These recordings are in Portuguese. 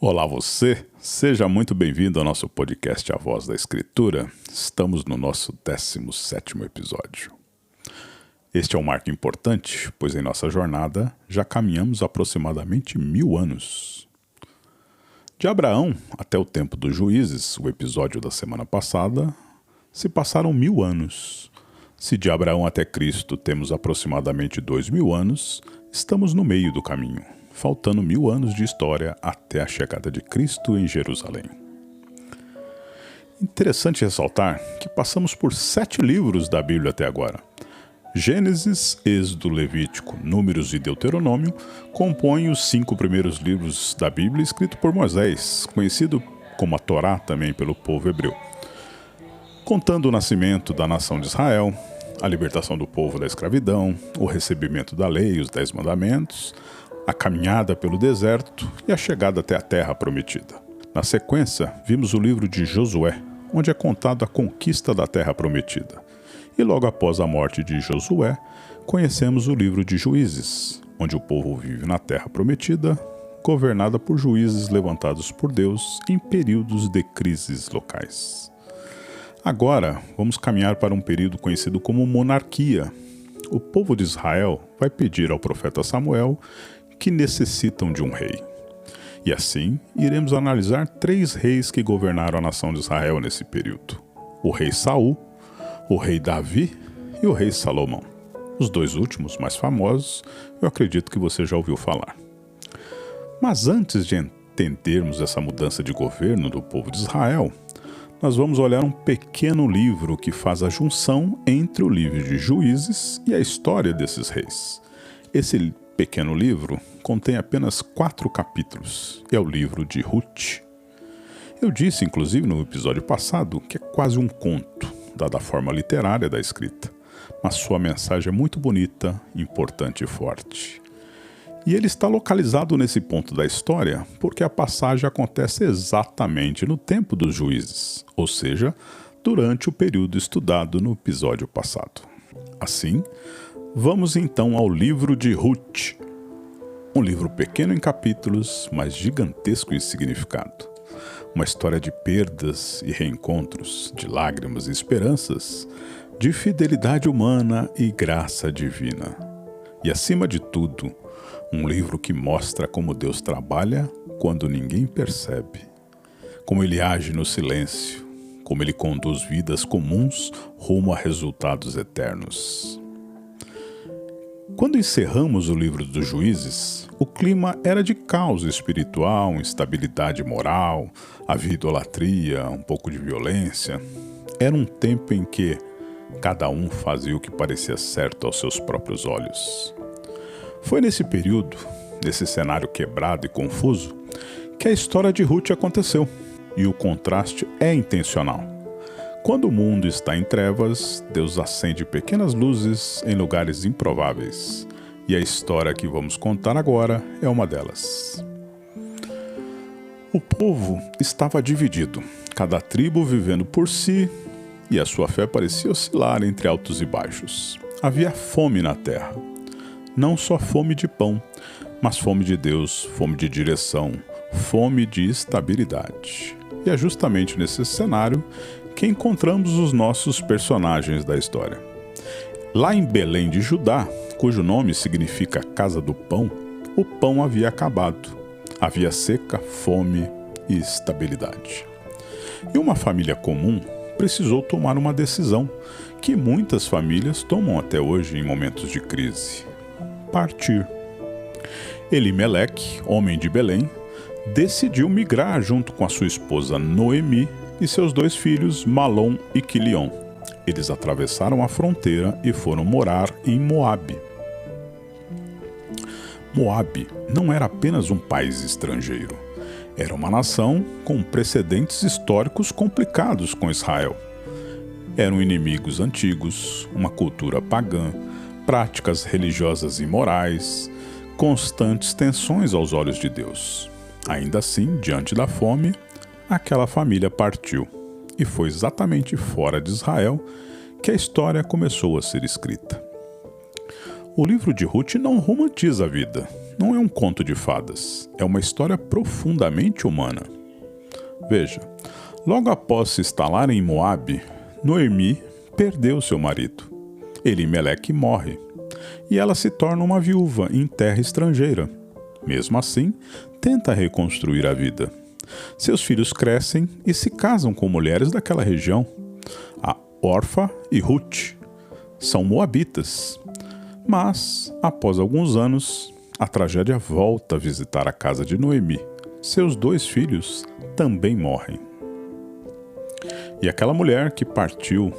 Olá você, seja muito bem-vindo ao nosso podcast A Voz da Escritura. Estamos no nosso 17º episódio. Este é um marco importante, pois em nossa jornada já caminhamos aproximadamente 1000 anos. De Abraão até o tempo dos juízes, o episódio da semana passada, se passaram 1000 anos. Se de Abraão até Cristo temos aproximadamente 2000 anos, estamos no meio do caminho, faltando 1000 anos de história até a chegada de Cristo em Jerusalém. Interessante ressaltar que passamos por 7 livros da Bíblia até agora. Gênesis, Êxodo, Levítico, Números e Deuteronômio compõem os 5 primeiros livros da Bíblia escritos por Moisés, conhecido como a Torá também pelo povo hebreu, contando o nascimento da nação de Israel, a libertação do povo da escravidão, o recebimento da lei, os 10 mandamentos, a caminhada pelo deserto e a chegada até a terra prometida. Na sequência, vimos o livro de Josué, onde é contada a conquista da terra prometida. E logo após a morte de Josué, conhecemos o livro de Juízes, onde o povo vive na terra prometida, governada por juízes levantados por Deus em períodos de crises locais. Agora, vamos caminhar para um período conhecido como monarquia. O povo de Israel vai pedir ao profeta Samuel que necessitam de um rei. E assim, iremos analisar 3 reis que governaram a nação de Israel nesse período. O rei Saul, o rei Davi e o rei Salomão. Os 2 últimos, mais famosos, eu acredito que você já ouviu falar. Mas antes de entendermos essa mudança de governo do povo de Israel, nós vamos olhar um pequeno livro que faz a junção entre o livro de Juízes e a história desses reis. Esse pequeno livro contém apenas 4 capítulos, e é o livro de Ruth. Eu disse, inclusive, no episódio passado, que é quase um conto, dada a forma literária da escrita, mas sua mensagem é muito bonita, importante e forte. E ele está localizado nesse ponto da história porque a passagem acontece exatamente no tempo dos juízes, ou seja, durante o período estudado no episódio passado. Assim, vamos então ao livro de Ruth. Um livro pequeno em capítulos, mas gigantesco em significado. Uma história de perdas e reencontros, de lágrimas e esperanças, de fidelidade humana e graça divina. E acima de tudo, um livro que mostra como Deus trabalha quando ninguém percebe, como Ele age no silêncio, como Ele conduz vidas comuns rumo a resultados eternos. Quando encerramos o livro dos Juízes, o clima era de caos espiritual, instabilidade moral, havia idolatria, um pouco de violência. Era um tempo em que cada um fazia o que parecia certo aos seus próprios olhos. Foi nesse período, nesse cenário quebrado e confuso, que a história de Ruth aconteceu, e o contraste é intencional. Quando o mundo está em trevas, Deus acende pequenas luzes em lugares improváveis. E a história que vamos contar agora é uma delas. O povo estava dividido, cada tribo vivendo por si, e a sua fé parecia oscilar entre altos e baixos. Havia fome na terra. Não só fome de pão, mas fome de Deus, fome de direção, fome de estabilidade. E é justamente nesse cenário que encontramos os nossos personagens da história. Lá em Belém de Judá, cujo nome significa Casa do Pão, o pão havia acabado. Havia seca, fome e estabilidade. E uma família comum precisou tomar uma decisão que muitas famílias tomam até hoje em momentos de crise: partir. Elimeleque, homem de Belém, decidiu migrar junto com a sua esposa Noemi e seus 2 filhos, Malom e Quilion. Eles atravessaram a fronteira e foram morar em Moabe. Moabe não era apenas um país estrangeiro. Era uma nação com precedentes históricos complicados com Israel. Eram inimigos antigos, uma cultura pagã, práticas religiosas imorais, constantes tensões aos olhos de Deus. Ainda assim, diante da fome, aquela família partiu, e foi exatamente fora de Israel que a história começou a ser escrita. O livro de Ruth não romantiza a vida, não é um conto de fadas, é uma história profundamente humana. Veja, logo após se instalar em Moabe, Noemi perdeu seu marido. Elimeleque morre e ela se torna uma viúva em terra estrangeira. Mesmo assim, tenta reconstruir a vida. Seus filhos crescem e se casam com mulheres daquela região. A Orfa e Ruth são moabitas. Mas, após alguns anos, a tragédia volta a visitar a casa de Noemi. Seus 2 filhos também morrem. E aquela mulher que partiu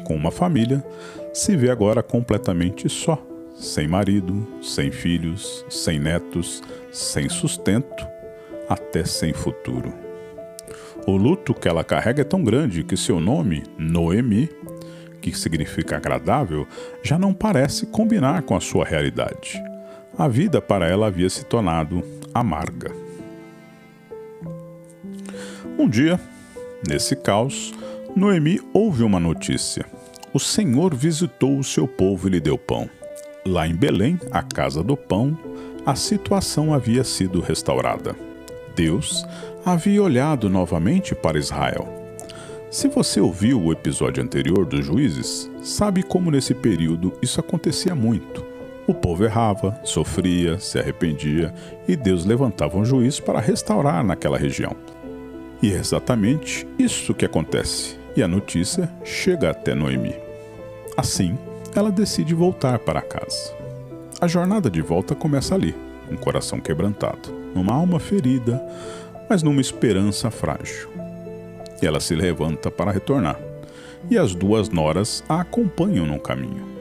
com uma família se vê agora completamente só, sem marido, sem filhos, sem netos, sem sustento, até sem futuro. O luto que ela carrega é tão grande que seu nome, Noemi, que significa agradável, já não parece combinar com a sua realidade. A vida para ela havia se tornado amarga. Um dia, nesse caos, Noemi ouve uma notícia. O Senhor visitou o seu povo e lhe deu pão. Lá em Belém, a casa do pão, a situação havia sido restaurada. Deus havia olhado novamente para Israel. Se você ouviu o episódio anterior dos Juízes, sabe como nesse período isso acontecia muito. O povo errava, sofria, se arrependia e Deus levantava um juiz para restaurar naquela região. E é exatamente isso que acontece, e a notícia chega até Noemi. Assim, ela decide voltar para casa. A jornada de volta começa ali, um coração quebrantado, numa alma ferida, mas numa esperança frágil. E ela se levanta para retornar, e as 2 noras a acompanham no caminho.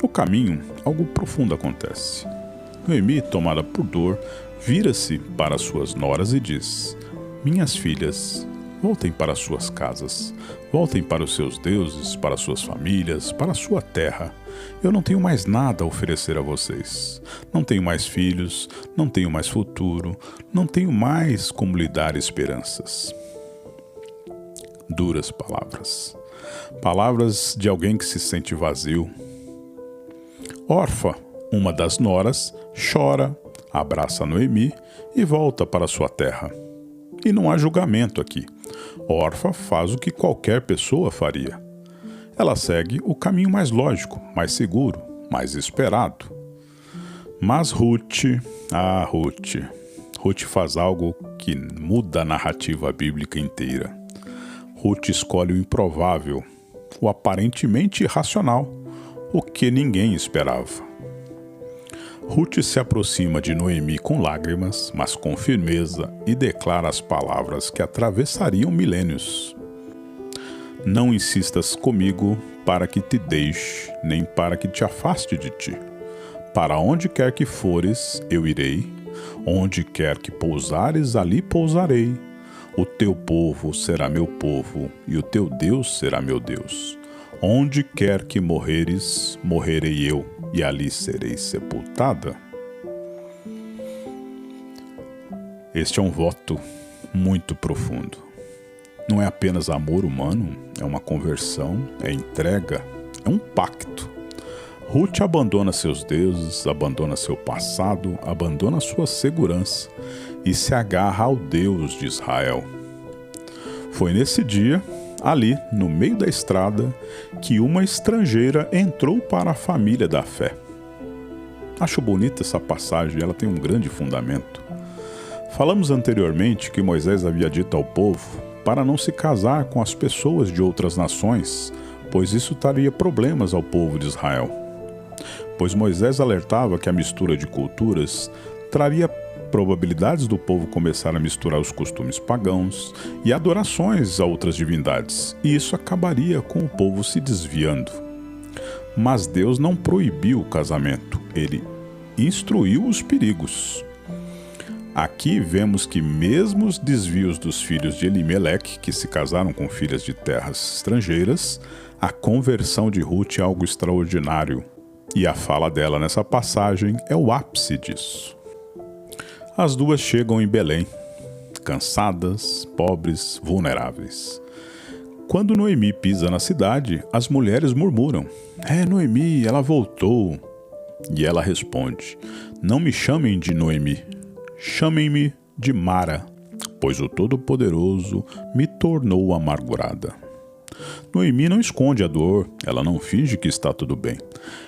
No caminho, algo profundo acontece. Noemi, tomada por dor, vira-se para suas noras e diz: "Minhas filhas, voltem para suas casas, voltem para os seus deuses, para suas famílias, para a sua terra. Eu não tenho mais nada a oferecer a vocês. Não tenho mais filhos, não tenho mais futuro, não tenho mais como lhe dar esperanças." Duras palavras. Palavras de alguém que se sente vazio. Orfa, uma das noras, chora, abraça Noemi e volta para sua terra. E não há julgamento aqui. Orfa faz o que qualquer pessoa faria. Ela segue o caminho mais lógico, mais seguro, mais esperado. Mas Ruth faz algo que muda a narrativa bíblica inteira. Ruth escolhe o improvável, o aparentemente irracional, o que ninguém esperava. Ruth se aproxima de Noemi com lágrimas, mas com firmeza, e declara as palavras que atravessariam milênios. "Não insistas comigo para que te deixe, nem para que te afaste de ti. Para onde quer que fores, eu irei. Onde quer que pousares, ali pousarei. O teu povo será meu povo, e o teu Deus será meu Deus. Onde quer que morreres, morrerei eu, e ali serei sepultada." Este é um voto muito profundo. Não é apenas amor humano, é uma conversão, é entrega, é um pacto. Ruth abandona seus deuses, abandona seu passado, abandona sua segurança e se agarra ao Deus de Israel. Foi nesse dia, ali, no meio da estrada, que uma estrangeira entrou para a família da fé. Acho bonita essa passagem, ela tem um grande fundamento. Falamos anteriormente que Moisés havia dito ao povo para não se casar com as pessoas de outras nações, pois isso traria problemas ao povo de Israel. Pois Moisés alertava que a mistura de culturas traria probabilidades do povo começar a misturar os costumes pagãos e adorações a outras divindades, e isso acabaria com o povo se desviando. Mas Deus não proibiu o casamento, ele instruiu os perigos. Aqui vemos que mesmo os desvios dos filhos de Elimeleque, que se casaram com filhas de terras estrangeiras, a conversão de Ruth é algo extraordinário, e a fala dela nessa passagem é o ápice disso. As 2 chegam em Belém, cansadas, pobres, vulneráveis. Quando Noemi pisa na cidade, as mulheres murmuram: Noemi, ela voltou." E ela responde: Não me chamem de Noemi, chamem-me de Mara, pois o Todo-Poderoso me tornou amargurada. Noemi não esconde a dor, ela não finge que está tudo bem.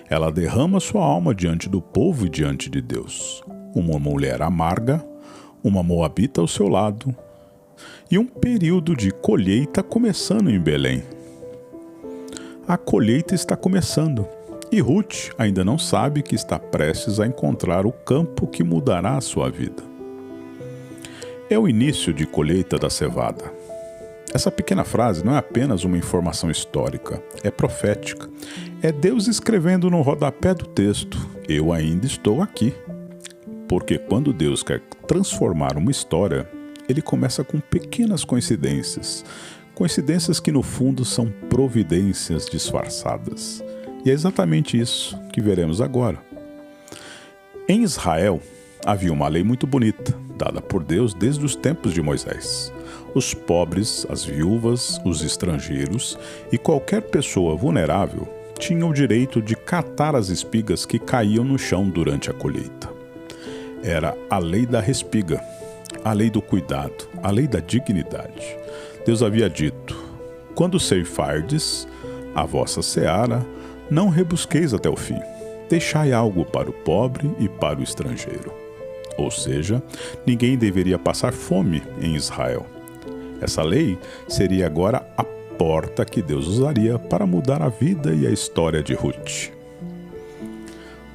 Ela derrama sua alma diante do povo e diante de Deus. Uma mulher amarga, uma moabita ao seu lado, e um período de colheita começando em Belém. A colheita está começando, e Ruth ainda não sabe que está prestes a encontrar o campo que mudará a sua vida. É o início de colheita da cevada. Essa pequena frase não é apenas uma informação histórica, é profética. É Deus escrevendo no rodapé do texto: eu ainda estou aqui. Porque quando Deus quer transformar uma história, ele começa com pequenas coincidências. Coincidências que no fundo são providências disfarçadas. E é exatamente isso que veremos agora. Em Israel, havia uma lei muito bonita, dada por Deus desde os tempos de Moisés. Os pobres, as viúvas, os estrangeiros e qualquer pessoa vulnerável tinham o direito de catar as espigas que caíam no chão durante a colheita. Era a lei da respiga, a lei do cuidado, a lei da dignidade. Deus havia dito: quando ceifardes a vossa seara, não rebusqueis até o fim. Deixai algo para o pobre e para o estrangeiro. Ou seja, ninguém deveria passar fome em Israel. Essa lei seria agora a porta que Deus usaria para mudar a vida e a história de Ruth.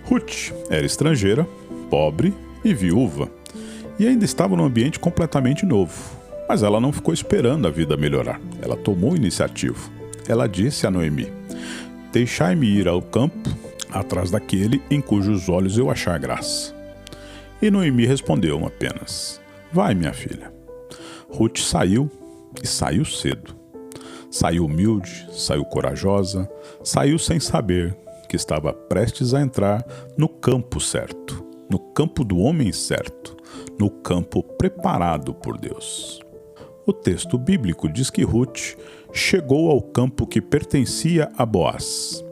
Ruth era estrangeira, pobre e viúva, e ainda estava num ambiente completamente novo. Mas ela não ficou esperando a vida melhorar. Ela tomou iniciativa. Ela disse a Noemi: Deixai-me ir ao campo, atrás daquele em cujos olhos eu achar graça. E Noemi respondeu apenas: Vai, minha filha. Ruth saiu, e saiu cedo. Saiu humilde, saiu corajosa, saiu sem saber que estava prestes a entrar no campo certo, no campo do homem certo, no campo preparado por Deus. O texto bíblico diz que Ruth chegou ao campo que pertencia a Boaz.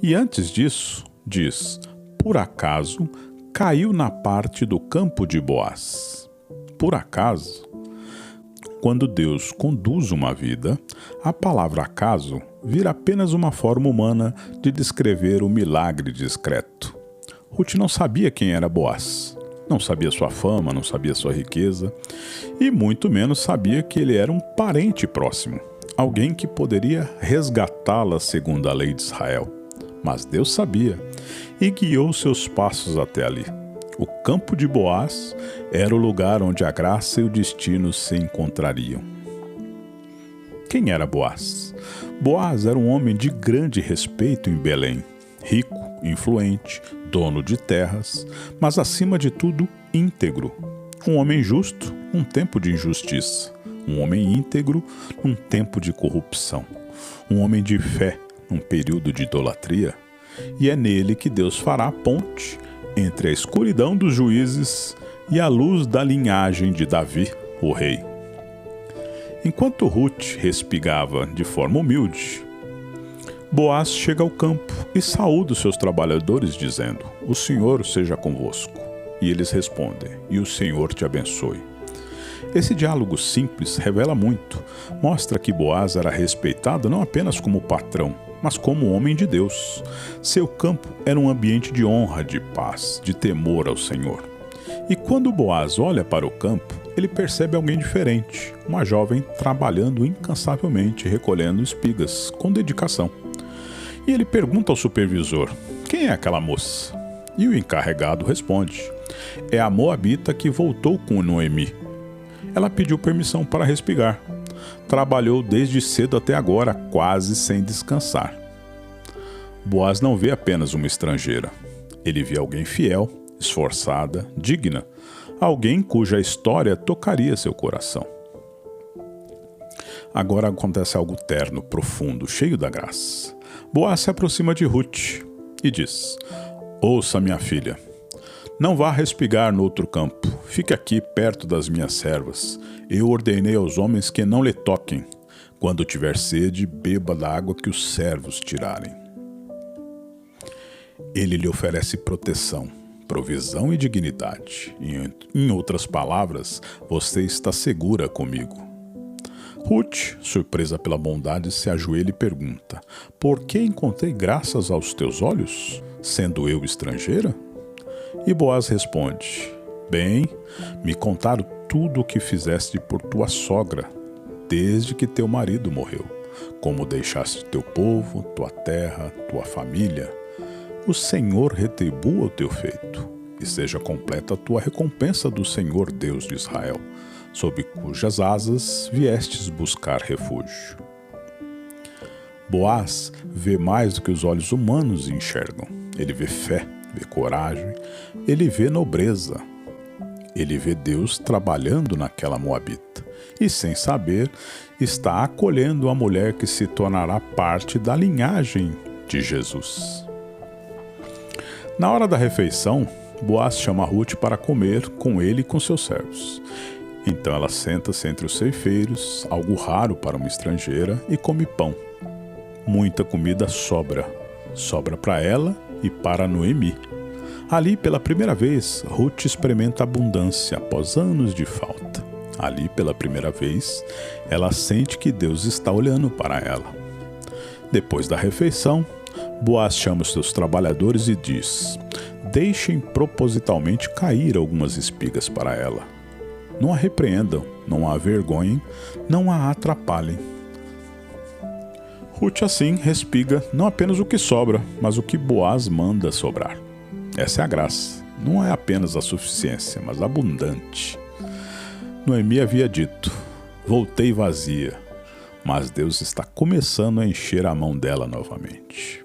E antes disso, diz: por acaso caiu na parte do campo de Boaz. Por acaso. Quando Deus conduz uma vida, a palavra acaso vira apenas uma forma humana de descrever o milagre discreto. Ruth não sabia quem era Boaz, não sabia sua fama, não sabia sua riqueza, e muito menos sabia que ele era um parente próximo, alguém que poderia resgatá-la segundo a lei de Israel. Mas Deus sabia e guiou seus passos até ali. O campo de Boaz era o lugar onde a graça e o destino se encontrariam. Quem era Boaz? Boaz era um homem de grande respeito em Belém, rico, influente, dono de terras, mas acima de tudo íntegro. Um homem justo num tempo de injustiça, um homem íntegro num tempo de corrupção, um homem de fé num período de idolatria, e é nele que Deus fará a ponte entre a escuridão dos juízes e a luz da linhagem de Davi, o rei. Enquanto Ruth respigava de forma humilde, Boaz chega ao campo e saúda os seus trabalhadores, dizendo: O Senhor seja convosco. E eles respondem: E o Senhor te abençoe. Esse diálogo simples revela muito. Mostra que Boaz era respeitado não apenas como patrão, mas como homem de Deus. Seu campo era um ambiente de honra, de paz, de temor ao Senhor. E quando Boaz olha para o campo, ele percebe alguém diferente, uma jovem trabalhando incansavelmente, recolhendo espigas, com dedicação. E ele pergunta ao supervisor: quem é aquela moça? E o encarregado responde: é a moabita que voltou com Noemi. Ela pediu permissão para respigar. Trabalhou desde cedo até agora, quase sem descansar. Boaz não vê apenas uma estrangeira. Ele vê alguém fiel, esforçada, digna, alguém cuja história tocaria seu coração. Agora acontece algo terno, profundo, cheio da graça. Boaz se aproxima de Ruth e diz: ouça, minha filha, não vá respigar no outro campo, fique aqui perto das minhas servas. Eu ordenei aos homens que não lhe toquem. Quando tiver sede, beba da água que os servos tirarem. Ele lhe oferece proteção, provisão e dignidade. Em outras palavras, você está segura comigo. Ruth, surpresa pela bondade, se ajoelha e pergunta: por que encontrei graças aos teus olhos, sendo eu estrangeira? E Boaz responde: bem, me contaram tudo o que fizeste por tua sogra, desde que teu marido morreu, como deixaste teu povo, tua terra, tua família. O Senhor retribua o teu feito, e seja completa a tua recompensa do Senhor Deus de Israel, sob cujas asas viestes buscar refúgio. Boaz vê mais do que os olhos humanos enxergam. Ele vê fé, vê coragem, ele vê nobreza. Ele vê Deus trabalhando naquela moabita e, sem saber, está acolhendo a mulher que se tornará parte da linhagem de Jesus. Na hora da refeição, Boaz chama Ruth para comer com ele e com seus servos. Então ela senta-se entre os ceifeiros, algo raro para uma estrangeira, e come pão. Muita comida sobra para ela e para Noemi. Ali, pela primeira vez, Ruth experimenta abundância após anos de falta. Ali, pela primeira vez, ela sente que Deus está olhando para ela. Depois da refeição, Boaz chama os seus trabalhadores e diz: deixem propositalmente cair algumas espigas para ela. Não a repreendam, não a avergonhem, não a atrapalhem. Ruth assim respiga não apenas o que sobra, mas o que Boaz manda sobrar. Essa é a graça. Não é apenas a suficiência, mas abundante. Noemi havia dito: voltei vazia, mas Deus está começando a encher a mão dela novamente.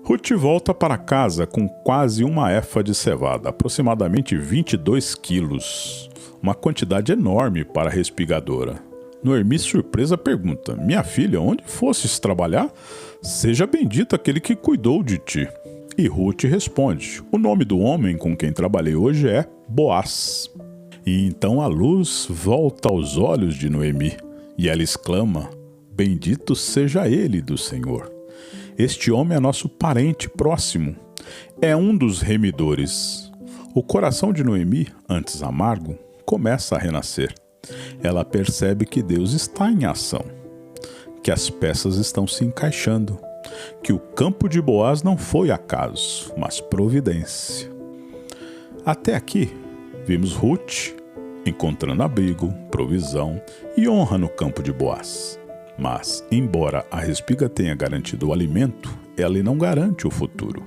Ruth volta para casa com quase uma efa de cevada, aproximadamente 22 quilos, uma quantidade enorme para a respigadora. Noemi, surpresa, pergunta: minha filha, onde fostes trabalhar? Seja bendito aquele que cuidou de ti. E Ruth responde: o nome do homem com quem trabalhei hoje é Boaz. E então a luz volta aos olhos de Noemi, e ela exclama: bendito seja ele do Senhor. Este homem é nosso parente próximo, é um dos remidores. O coração de Noemi, antes amargo, começa a renascer. Ela percebe que Deus está em ação, que as peças estão se encaixando, que o campo de Boaz não foi acaso, mas providência. Até aqui, vimos Ruth encontrando abrigo, provisão e honra no campo de Boaz. Mas, embora a respiga tenha garantido o alimento, ela não garante o futuro.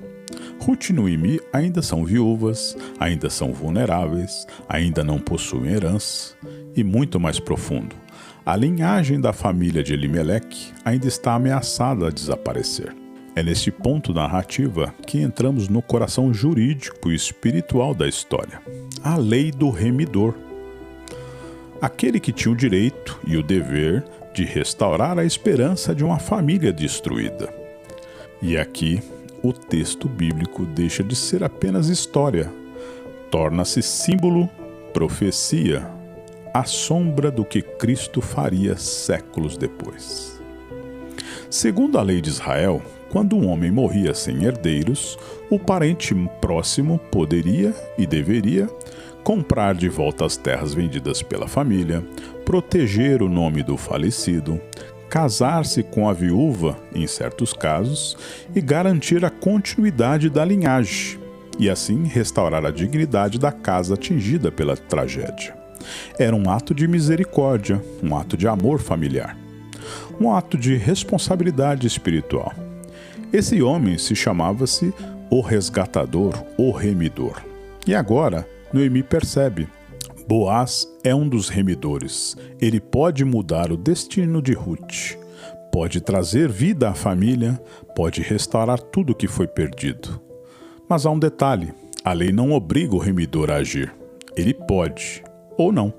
Ruth e Noemi ainda são viúvas, ainda são vulneráveis, ainda não possuem herança. E muito mais profundo, a linhagem da família de Elimeleque ainda está ameaçada a desaparecer. É neste ponto narrativa que entramos no coração jurídico e espiritual da história. A lei do remidor. Aquele que tinha o direito e o dever de restaurar a esperança de uma família destruída. E aqui, o texto bíblico deixa de ser apenas história, torna-se símbolo, profecia, a sombra do que Cristo faria séculos depois. Segundo a lei de Israel, quando um homem morria sem herdeiros, o parente próximo poderia e deveria comprar de volta as terras vendidas pela família, proteger o nome do falecido, casar-se com a viúva, em certos casos, e garantir a continuidade da linhagem, e assim restaurar a dignidade da casa atingida pela tragédia. Era um ato de misericórdia, um ato de amor familiar, um ato de responsabilidade espiritual. Esse homem se chamava-se o resgatador, o remidor. E agora, Noemi percebe: Boaz é um dos remidores. Ele pode mudar o destino de Ruth, pode trazer vida à família, pode restaurar tudo que foi perdido. Mas há um detalhe: a lei não obriga o remidor a agir. Ele pode, ou não.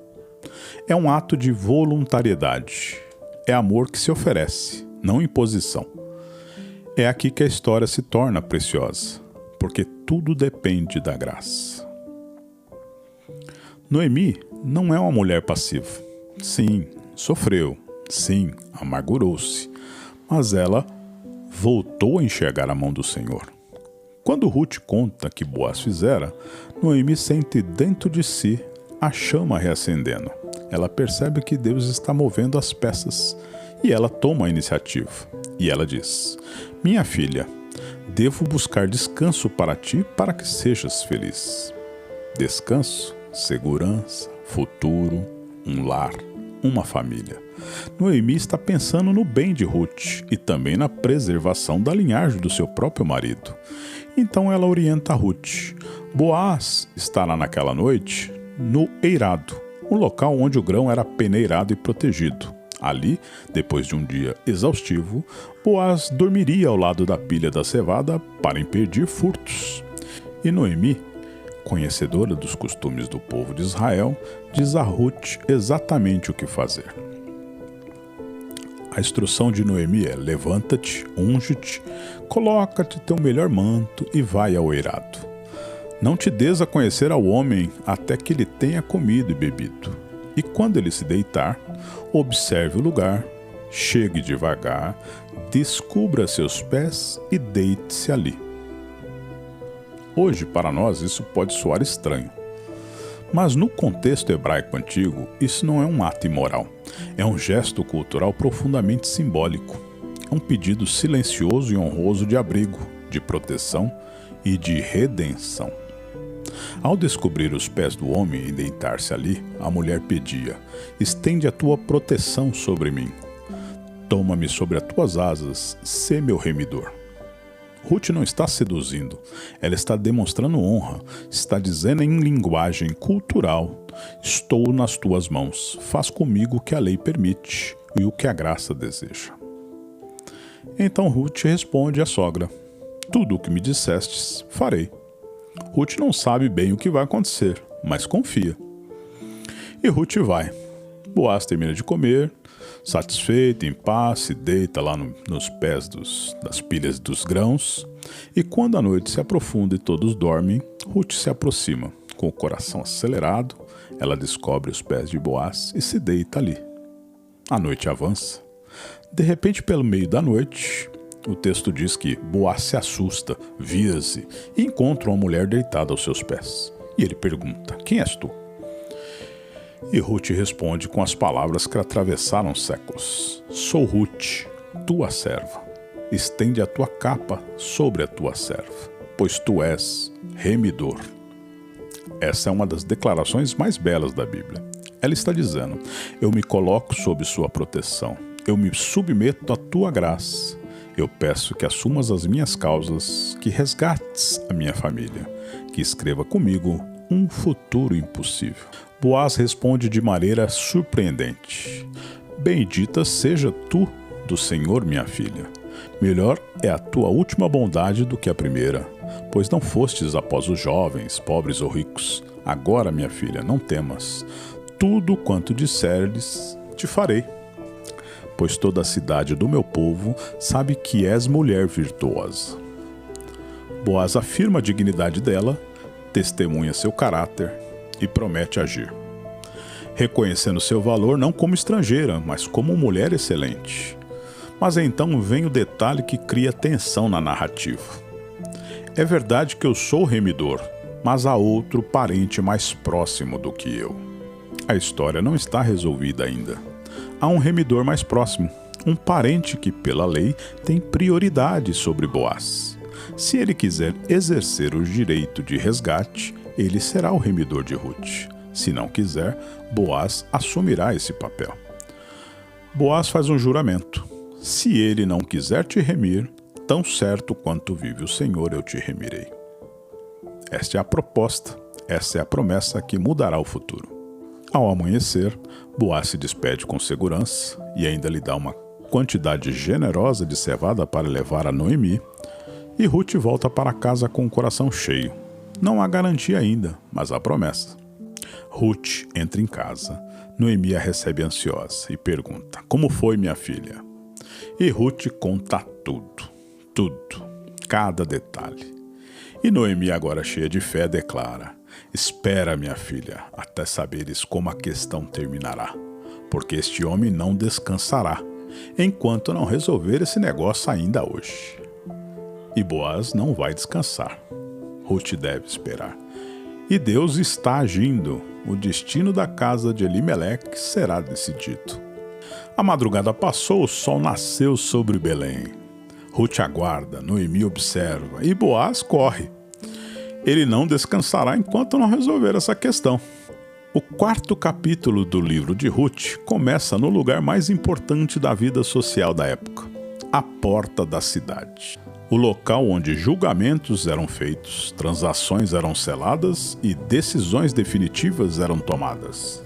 É um ato de voluntariedade. É amor que se oferece, não imposição. É aqui que a história se torna preciosa, porque tudo depende da graça. Noemi não é uma mulher passiva. Sim, sofreu. Sim, amargurou-se. Mas ela voltou a enxergar a mão do Senhor. Quando Ruth conta que Boaz fizera, Noemi sente dentro de si a chama reacendendo. Ela percebe que Deus está movendo as peças e ela toma a iniciativa. E ela diz: minha filha, devo buscar descanso para ti para que sejas feliz. Descanso, segurança, futuro, um lar, uma família. Noemi está pensando no bem de Ruth e também na preservação da linhagem do seu próprio marido. Então ela orienta Ruth. Boaz estará naquela noite no eirado, um local onde o grão era peneirado e protegido. Ali, depois de um dia exaustivo, Boaz dormiria ao lado da pilha da cevada para impedir furtos. E Noemi, conhecedora dos costumes do povo de Israel, diz a Ruth exatamente o que fazer. A instrução de Noemi é: levanta-te, unge-te, coloca-te teu melhor manto e vai ao eirado. Não te des a conhecer ao homem até que ele tenha comido e bebido. E quando ele se deitar, observe o lugar, chegue devagar, descubra seus pés e deite-se ali. Hoje, para nós, isso pode soar estranho. Mas no contexto hebraico antigo, isso não é um ato imoral. É um gesto cultural profundamente simbólico. É um pedido silencioso e honroso de abrigo, de proteção e de redenção. Ao descobrir os pés do homem e deitar-se ali, a mulher pedia: estende a tua proteção sobre mim. Toma-me sobre as tuas asas, sê meu remidor. Ruth não está seduzindo, ela está demonstrando honra, está dizendo em linguagem cultural: estou nas tuas mãos, faz comigo o que a lei permite e o que a graça deseja. Então Ruth responde à sogra: tudo o que me dissestes, farei. Ruth não sabe bem o que vai acontecer, mas confia. E Ruth vai. Boaz termina de comer, satisfeito, em paz, se deita lá nos pés das pilhas dos grãos, e quando a noite se aprofunda e todos dormem, Ruth se aproxima. Com o coração acelerado, ela descobre os pés de Boaz e se deita ali. A noite avança. De repente, pelo meio da noite, o texto diz que Boaz se assusta, vira-se e encontra uma mulher deitada aos seus pés. E ele pergunta: quem és tu? E Ruth responde com as palavras que atravessaram séculos: sou Ruth, tua serva. Estende a tua capa sobre a tua serva, pois tu és remidor. Essa é uma das declarações mais belas da Bíblia. Ela está dizendo: eu me coloco sob sua proteção, eu me submeto à tua graça. Eu peço que assumas as minhas causas, que resgates a minha família, que escreva comigo um futuro impossível. Boaz responde de maneira surpreendente: bendita seja tu do Senhor, minha filha. Melhor é a tua última bondade do que a primeira, pois não fostes após os jovens, pobres ou ricos. Agora, minha filha, não temas. Tudo quanto disseres, te farei. Pois toda a cidade do meu povo sabe que és mulher virtuosa. Boaz afirma a dignidade dela, testemunha seu caráter e promete agir, reconhecendo seu valor não como estrangeira, mas como mulher excelente. Mas então vem o detalhe que cria tensão na narrativa. É verdade que eu sou o remidor, mas há outro parente mais próximo do que eu. A história não está resolvida ainda. Há um remidor mais próximo, um parente que, pela lei, tem prioridade sobre Boaz. Se ele quiser exercer o direito de resgate, ele será o remidor de Ruth. Se não quiser, Boaz assumirá esse papel. Boaz faz um juramento: se ele não quiser te remir, tão certo quanto vive o Senhor, eu te remirei. Esta é a proposta, essa é a promessa que mudará o futuro. Ao amanhecer, Boaz se despede com segurança e ainda lhe dá uma quantidade generosa de cevada para levar a Noemi, e Ruth volta para casa com o coração cheio. Não há garantia ainda, mas há promessa. Ruth entra em casa. Noemi a recebe ansiosa e pergunta: como foi, minha filha? E Ruth conta tudo, cada detalhe. E Noemi, agora cheia de fé, declara: espera, minha filha, até saberes como a questão terminará, porque este homem não descansará, enquanto não resolver esse negócio ainda hoje. E Boaz não vai descansar. Ruth deve esperar. E Deus está agindo. O destino da casa de Elimeleque será decidido. A madrugada passou, o sol nasceu sobre Belém. Ruth aguarda, Noemi observa e Boaz corre. Ele não descansará enquanto não resolver essa questão. O quarto capítulo do livro de Ruth começa no lugar mais importante da vida social da época, a porta da cidade. O local onde julgamentos eram feitos, transações eram seladas e decisões definitivas eram tomadas.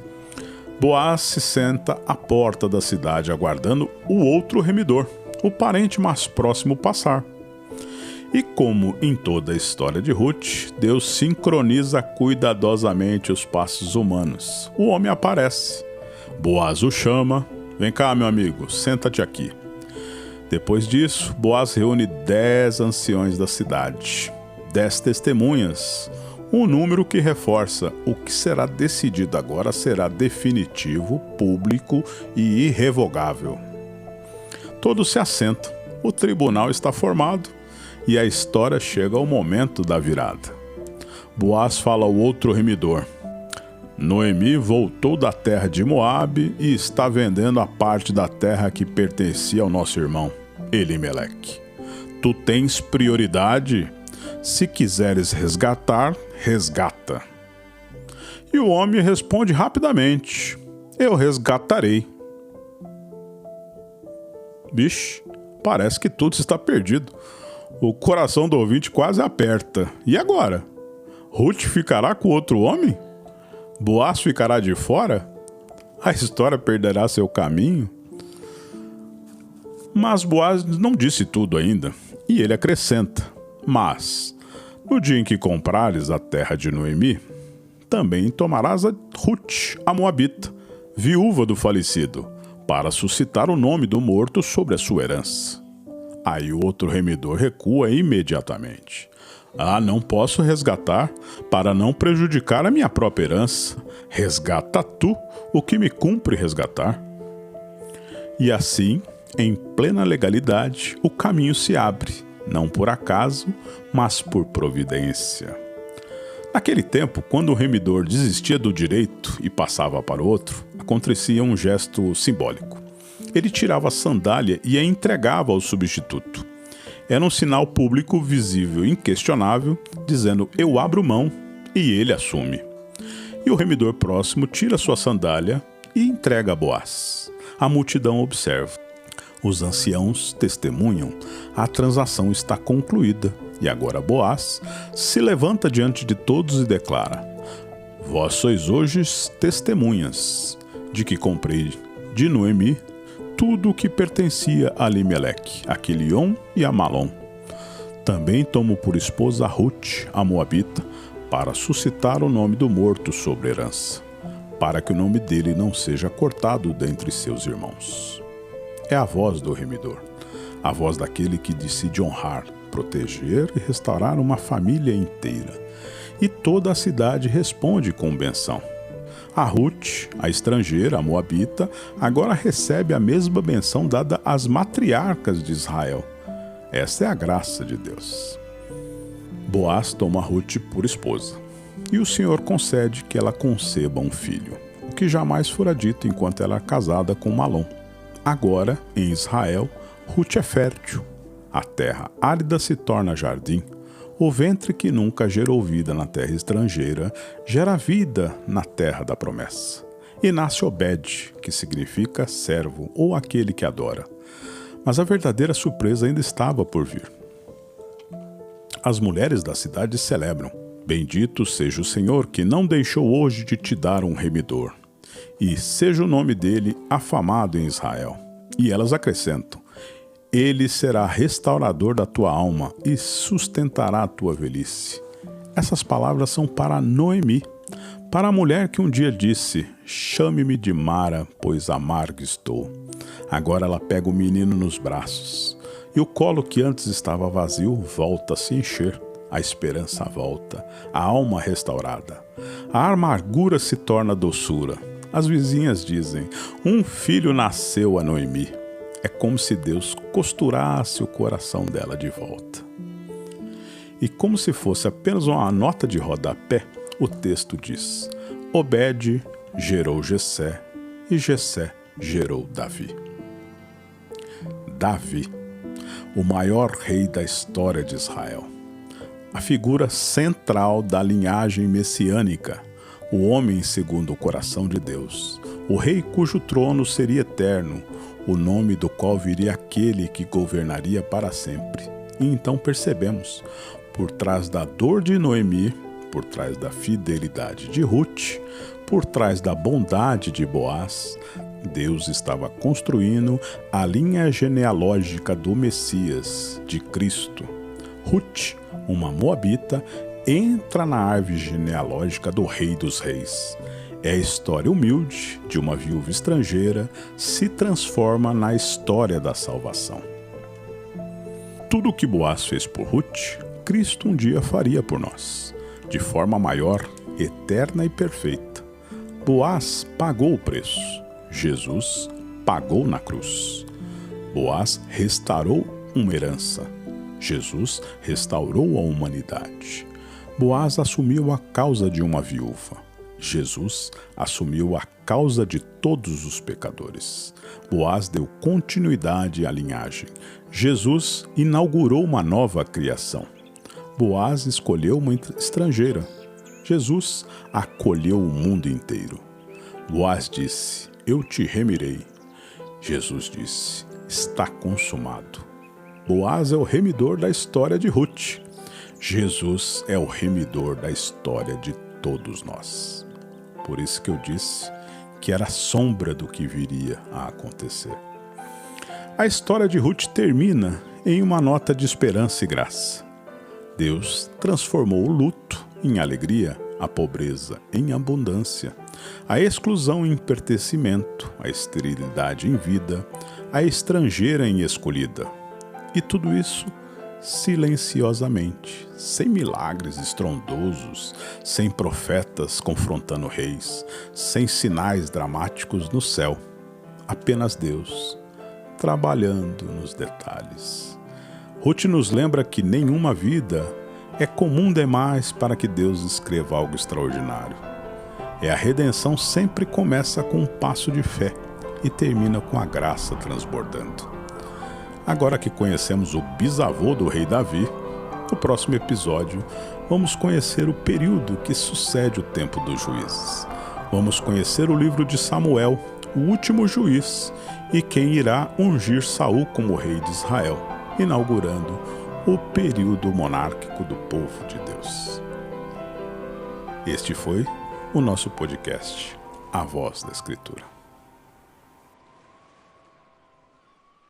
Boaz se senta à porta da cidade aguardando o outro remidor, o parente mais próximo passar. E como em toda a história de Ruth, Deus sincroniza cuidadosamente os passos humanos. O homem aparece. Boaz o chama. Vem cá, meu amigo, senta-te aqui. Depois disso, Boaz reúne 10 anciões da cidade, 10 testemunhas, um número que reforça o que será decidido agora será definitivo, público e irrevogável. Todos se assentam, o tribunal está formado e a história chega ao momento da virada. Boaz fala ao outro remidor: Noemi voltou da terra de Moabe e está vendendo a parte da terra que pertencia ao nosso irmão, Elimeleque. Tu tens prioridade? Se quiseres resgatar, resgata. E o homem responde rapidamente: eu resgatarei. Vixe, parece que tudo está perdido. O coração do ouvinte quase aperta. E agora? Ruth ficará com outro homem? Boaz ficará de fora? A história perderá seu caminho? Mas Boaz não disse tudo ainda, e ele acrescenta: mas, no dia em que comprares a terra de Noemi, também tomarás a Ruth, a moabita, viúva do falecido, para suscitar o nome do morto sobre a sua herança. Aí o outro remidor recua imediatamente. Não posso resgatar, para não prejudicar a minha própria herança. Resgata tu o que me cumpre resgatar. E assim, em plena legalidade, o caminho se abre, não por acaso, mas por providência. Naquele tempo, quando o remidor desistia do direito e passava para o outro, acontecia um gesto simbólico. Ele tirava a sandália e a entregava ao substituto. Era um sinal público visível e inquestionável, dizendo: eu abro mão, e ele assume. E o remidor próximo tira sua sandália e entrega a Boaz. A multidão observa. Os anciãos testemunham. A transação está concluída. E agora Boaz se levanta diante de todos e declara: vós sois hoje testemunhas de que comprei de Noemi tudo o que pertencia a Elimeleque, a Quilion e a Malom. Também tomo por esposa a Ruth, a moabita, para suscitar o nome do morto sobre a herança, para que o nome dele não seja cortado dentre seus irmãos. É a voz do remidor, a voz daquele que decide honrar, proteger e restaurar uma família inteira. E toda a cidade responde com benção. A Ruth, a estrangeira, a moabita, agora recebe a mesma benção dada às matriarcas de Israel. Essa é a graça de Deus. Boaz toma Ruth por esposa, e o Senhor concede que ela conceba um filho, o que jamais fora dito enquanto ela é casada com Malom. Agora, em Israel, Ruth é fértil. A terra árida se torna jardim. O ventre que nunca gerou vida na terra estrangeira gera vida na terra da promessa. E nasce Obed, que significa servo ou aquele que adora. Mas a verdadeira surpresa ainda estava por vir. As mulheres da cidade celebram: bendito seja o Senhor que não deixou hoje de te dar um remidor, e seja o nome dele afamado em Israel. E elas acrescentam: ele será restaurador da tua alma e sustentará a tua velhice. Essas palavras são para Noemi, para a mulher que um dia disse: chame-me de Mara, pois amarga estou. Agora ela pega o menino nos braços, e o colo que antes estava vazio volta a se encher. A esperança volta, a alma restaurada. A amargura se torna doçura. As vizinhas dizem: um filho nasceu a Noemi. É como se Deus costurasse o coração dela de volta. E como se fosse apenas uma nota de rodapé, o texto diz: Obed gerou Jessé, e Jessé gerou Davi. Davi, o maior rei da história de Israel. A figura central da linhagem messiânica, o homem segundo o coração de Deus, o rei cujo trono seria eterno, o nome do qual viria aquele que governaria para sempre. E então percebemos, por trás da dor de Noemi, por trás da fidelidade de Ruth, por trás da bondade de Boaz, Deus estava construindo a linha genealógica do Messias, de Cristo. Ruth, uma moabita, entra na árvore genealógica do Rei dos Reis. É a história humilde de uma viúva estrangeira se transforma na história da salvação. Tudo o que Boaz fez por Ruth, Cristo um dia faria por nós, de forma maior, eterna e perfeita. Boaz pagou o preço. Jesus pagou na cruz. Boaz restaurou uma herança. Jesus restaurou a humanidade. Boaz assumiu a causa de uma viúva. Jesus assumiu a causa de todos os pecadores. Boaz deu continuidade à linhagem. Jesus inaugurou uma nova criação. Boaz escolheu uma estrangeira. Jesus acolheu o mundo inteiro. Boaz disse: Eu te remirei. Jesus disse: Está consumado. Boaz é o remidor da história de Ruth. Jesus é o remidor da história de todos nós. Por isso que eu disse que era a sombra do que viria a acontecer. A história de Ruth termina em uma nota de esperança e graça. Deus transformou o luto em alegria, a pobreza em abundância, a exclusão em pertencimento, a esterilidade em vida, a estrangeira em escolhida. E tudo isso silenciosamente, sem milagres estrondosos, sem profetas confrontando reis, sem sinais dramáticos no céu. Apenas Deus, trabalhando nos detalhes. Ruth nos lembra que nenhuma vida é comum demais para que Deus escreva algo extraordinário. A redenção sempre começa com um passo de fé e termina com a graça transbordando. Agora que conhecemos o bisavô do rei Davi, no próximo episódio vamos conhecer o período que sucede o tempo dos juízes. Vamos conhecer o livro de Samuel, o último juiz, e quem irá ungir Saul como rei de Israel, inaugurando o período monárquico do povo de Deus. Este foi o nosso podcast, A Voz da Escritura.